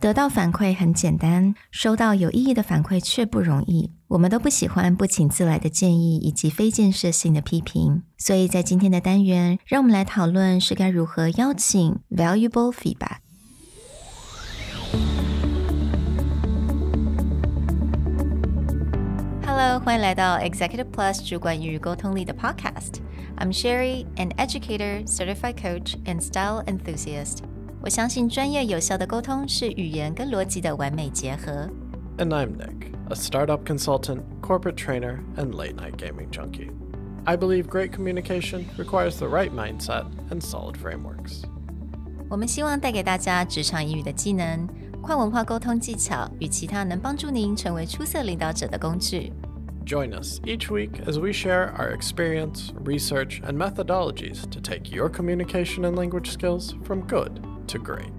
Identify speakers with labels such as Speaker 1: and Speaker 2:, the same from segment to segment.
Speaker 1: 得到反馈很简单，收到有意义的反馈却不容易。我们都不喜欢不请自来的建议以及非建设性的批评，所以在今天的单元，让我们来讨论是该如何邀请 valuable feedback。Hello， 欢迎来到 Executive Plus 主管与沟通力的 Podcast。I'm Sherry, an educator, certified coach, and style enthusiast. 我相信专业有效的沟通是语言跟逻辑的完美结合。
Speaker 2: And I'm Nick, a startup consultant, corporate trainer, and late-night gaming junkie. I believe great communication requires the right mindset and solid frameworks.
Speaker 1: 我们希望带给大家职场英语的技能、跨文化沟通技巧与其他能帮助您成为出色领导者的工具。
Speaker 2: Join us each week as we share our experience, research, and methodologies to take your communication and language skills from good to great.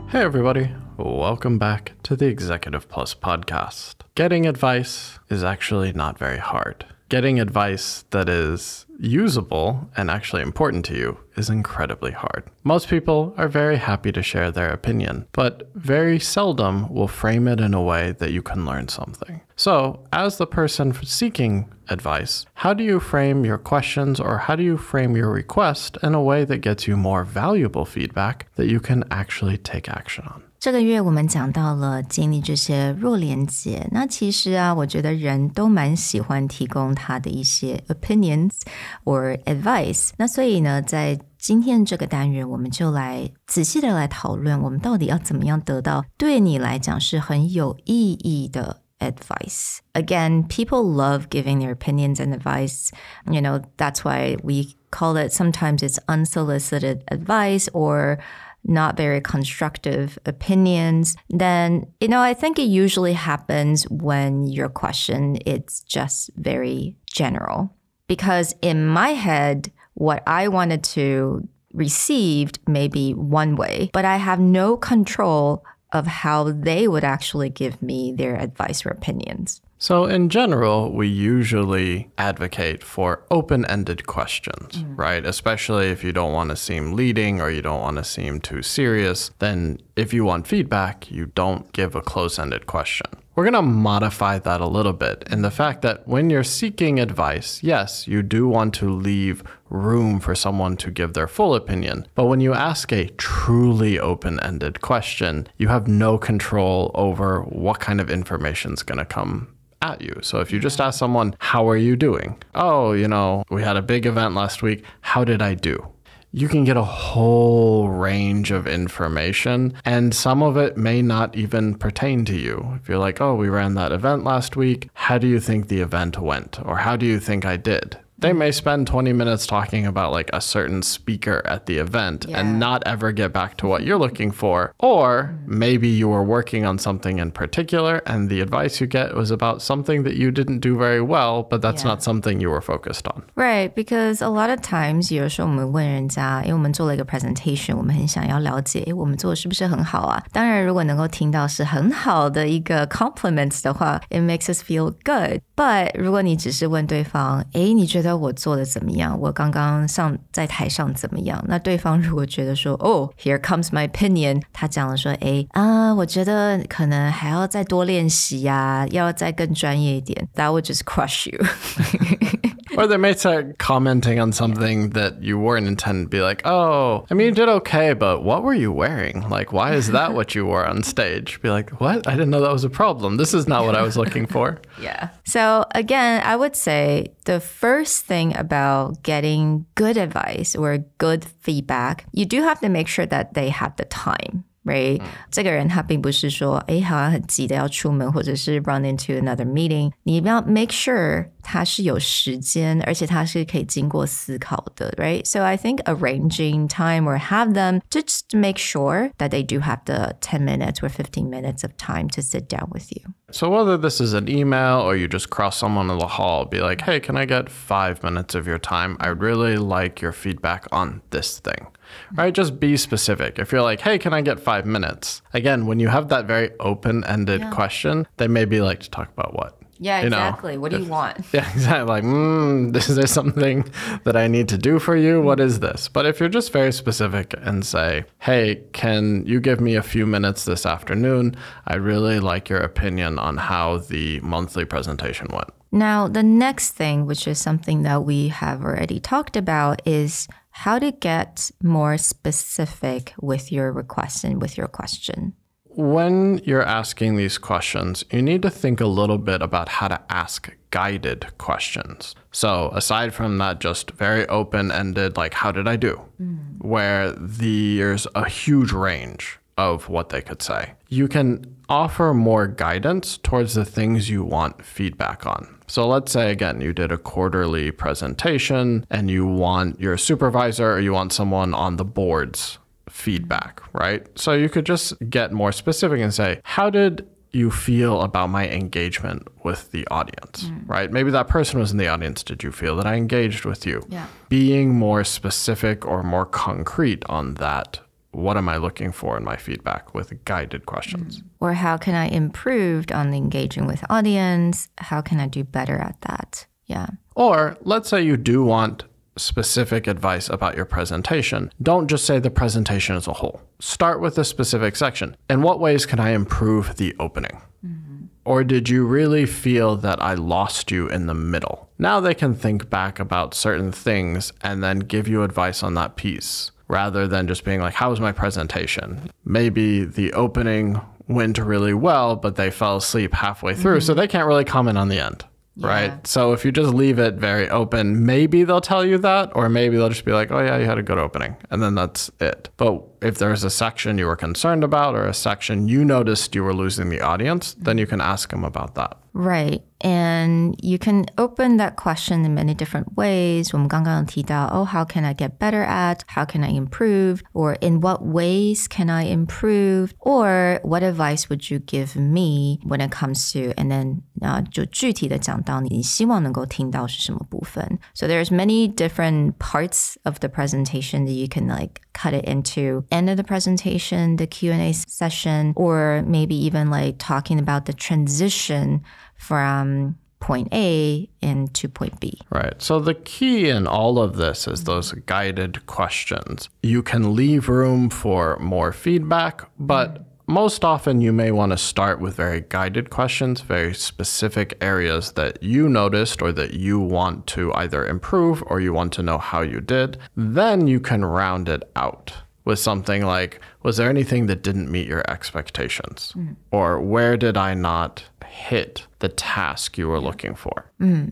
Speaker 2: Hey everybody, welcome back to the Executive Plus podcast. Getting advice is actually not very hard. Getting advice that is usable and actually important to you is incredibly hard. Most people are very happy to share their opinion, but very seldom will frame it in a way that you can learn something. So, as the person seeking advice, how do you frame your questions or how do you frame your request in a way that gets you more valuable feedback that you can actually take action on?
Speaker 1: 这个月我们讲到了建立这些弱连结，那其实我觉得人都蛮喜欢提供他的一些 opinions or advice。那所以呢，在今天这个单元，我们就来仔细的来讨论，我们到底要怎么样得到对你来讲是很有意义的advice. Again, people love giving their opinions and advice. You know, that's why we call it, sometimes it's unsolicited advice or not very constructive opinions. Then, I think it usually happens when your question is just very general. Because in my head, what I wanted to receive may be one way, but I have no control of how they would actually give me their advice or opinions.
Speaker 2: So in general, we usually advocate for open-ended questions, right? Especially if you don't want to seem leading or you don't want to seem too serious, then if you want feedback, you don't give a close-ended question. We're going to modify that a little bit in the fact that when you're seeking advice, yes, you do want to leave room for someone to give their full opinion. But when you ask a truly open-ended question, you have no control over what kind of information is going to come at you. So if you just ask someone, how are you doing? Oh, we had a big event last week. How did I do? You can get a whole range of information, and some of it may not even pertain to you. If you're like, oh, we ran that event last week. How do you think the event went? Or how do you think I did? They may spend 20 minutes talking about like a certain speaker at the event and not ever get back to what you're looking for. Or maybe you were working on something in particular and the advice you get was about something that you didn't do very well, but that's not something you were focused on.
Speaker 1: Right, because a lot of times 有时候我们问人家，因为我们做了一个 presentation， 我们很想要了解我们做的是不是很好啊。当然如果能够听到是很好的一个 compliments 的话， it makes us feel good. But 如果你只是问对方，你觉得我做的怎么样？我刚刚在台上怎么样？那对方如果觉得说here comes my opinion， 他讲了说我觉得可能还要再多练习啊，要再更专业一点， that would just crush you.
Speaker 2: Or they may start commenting on something that you weren't intended to be like, oh, I mean, you did okay, but what were you wearing? Like, why is that what you wore on stage? Be like, what? I didn't know that was a problem. This is not what I was looking for.
Speaker 1: Yeah. So again, I would say the first thing about getting good advice or good feedback, you do have to make sure that they have the time. Right? 这个人他并不是说好像很急的要出门或者是 run into another meeting， 你要 make sure 他是有时间而且他是可以经过思考的 right? So I think arranging time or have them just to make sure that they do have the 10 minutes or 15 minutes of time to sit down with you.
Speaker 2: So whether this is an email or you just cross someone in the hall, be like, hey, can I get 5 minutes of your time? I'd really like your feedback on this thing. Right? Just be specific. If you're like, hey, can I get 5 minutes? Again, when you have that very open-ended question, they may be like, to talk about what?
Speaker 1: Yeah, exactly. What do you want?
Speaker 2: Yeah, exactly. Like, is there something that I need to do for you? What is this? But if you're just very specific and say, hey, can you give me a few minutes this afternoon? I really like your opinion on how the monthly presentation went.
Speaker 1: Now, the next thing, which is something that we have already talked about, is how to get more specific with your request and with your question.
Speaker 2: When you're asking these questions, you need to think a little bit about how to ask guided questions. So aside from that just very open-ended, like, how did I do? Where there's a huge range of what they could say. You can offer more guidance towards the things you want feedback on. So let's say, again, you did a quarterly presentation and you want your supervisor or you want someone on the board's feedback, right? So you could just get more specific and say, how did you feel about my engagement with the audience, right? Maybe that person was in the audience. Did you feel that I engaged with you?
Speaker 1: Yeah.
Speaker 2: Being more specific or more concrete on that. What am I looking for in my feedback with guided questions?
Speaker 1: Or how can I improve on engaging with audience? How can I do better at that? Yeah.
Speaker 2: Or let's say you do want specific advice about your presentation. Don't just say the presentation as a whole. Start with a specific section. In what ways can I improve the opening? Or did you really feel that I lost you in the middle? Now they can think back about certain things and then give you advice on that piece, rather than just being like, how was my presentation? Maybe the opening went really well, but they fell asleep halfway through, so they can't really comment on the end. Right? So if you just leave it very open, maybe they'll tell you that, or maybe they'll just be like, oh yeah, you had a good opening. And then that's it. But if there's a section you were concerned about or a section you noticed you were losing the audience, then you can ask them about that.
Speaker 1: Right. And you can open that question in many different ways. 我们刚刚提到, how can I get better at? How can I improve? Or in what ways can I improve? Or what advice would you give me when it comes to, and then 就具体的讲到你希望能够听到是什么部分. So there's many different parts of the presentation that you can like cut it into. End of the presentation, the Q&A session, or maybe even like talking about the transition from point A into point B.
Speaker 2: Right. So the key in all of this is those guided questions. You can leave room for more feedback, but most often you may want to start with very guided questions, very specific areas that you noticed or that you want to either improve or you want to know how you did. Then you can round it out with something like, was there anything that didn't meet your expectations? Or where did I not hit the task you were looking for?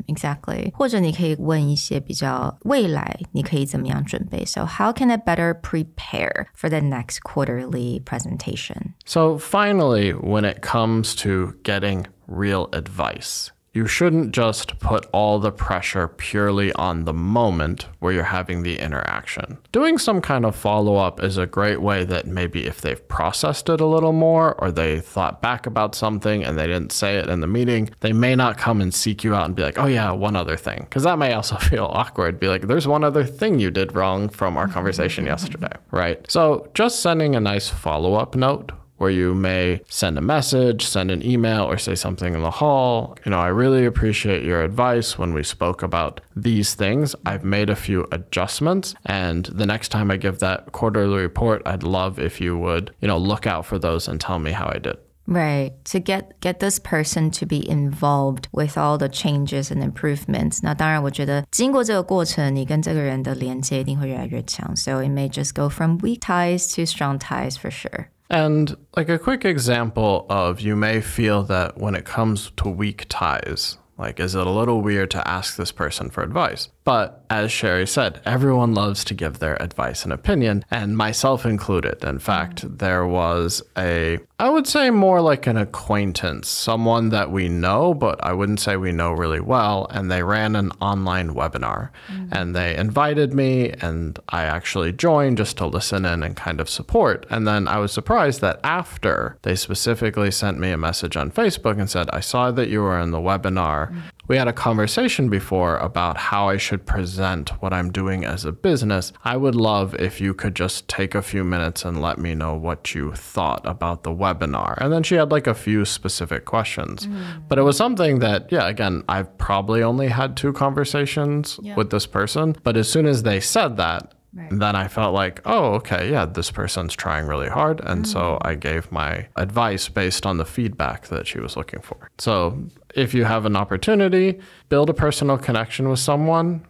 Speaker 1: Exactly. 或者你可以问一些比较未来你可以怎么样准备. So how can I better prepare for the next quarterly presentation?
Speaker 2: So finally, when it comes to getting real advice, you shouldn't just put all the pressure purely on the moment where you're having the interaction. Doing some kind of follow-up is a great way that maybe if they've processed it a little more or they thought back about something and they didn't say it in the meeting, they may not come and seek you out and be like, oh yeah, one other thing. Because that may also feel awkward. Be like, there's one other thing you did wrong from our conversation yesterday, right? So just sending a nice follow-up note where you may send a message, send an email, or say something in the hall. You know, I really appreciate your advice when we spoke about these things. I've made a few adjustments, and the next time I give that quarterly report, I'd love if you would, look out for those and tell me how I did.
Speaker 1: Right. To get this person to be involved with all the changes and improvements. 那当然我觉得经过这个过程你跟这个人的连接一定会越来越强. So it may just go from weak ties to strong ties for sure.
Speaker 2: And like a quick example of you may feel that when it comes to weak ties, like, is it a little weird to ask this person for advice? But as Sherry said, everyone loves to give their advice and opinion, and myself included. In fact, there was I would say more like an acquaintance, someone that we know, but I wouldn't say we know really well. And they ran an online webinar and they invited me and I actually joined just to listen in and kind of support. And then I was surprised that after they specifically sent me a message on Facebook and said, I saw that you were in the webinar. we had a conversation before about how I should present what I'm doing as a business. I would love if you could just take a few minutes and let me know what you thought about the webinar. And then she had like a few specific questions. But it was something that, yeah, again, I've probably only had 2 conversations with this person. But as soon as they said that, then I felt like, oh, okay, yeah, this person's trying really hard. And so I gave my advice based on the feedback that she was looking for. So if you have an opportunity, build a personal connection with someone,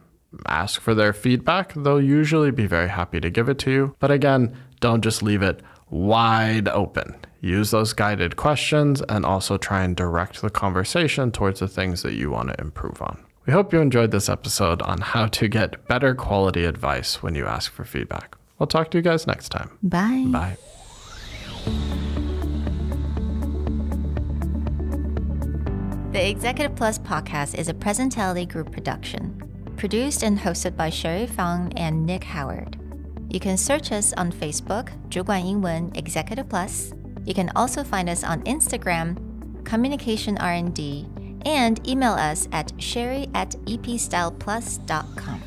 Speaker 2: ask for their feedback. They'll usually be very happy to give it to you. But again, don't just leave it wide open. Use those guided questions and also try and direct the conversation towards the things that you want to improve on. We hope you enjoyed this episode on how to get better quality advice when you ask for feedback. We'll talk to you guys next time.
Speaker 1: Bye.
Speaker 2: Bye.
Speaker 1: The Executive Plus podcast is a Presentality Group production, produced and hosted by Sherry Fang and Nick Howard. You can search us on Facebook, 主管英文 Executive Plus. You can also find us on Instagram, Communication R&D, and email us at sherry@epstyleplus.com.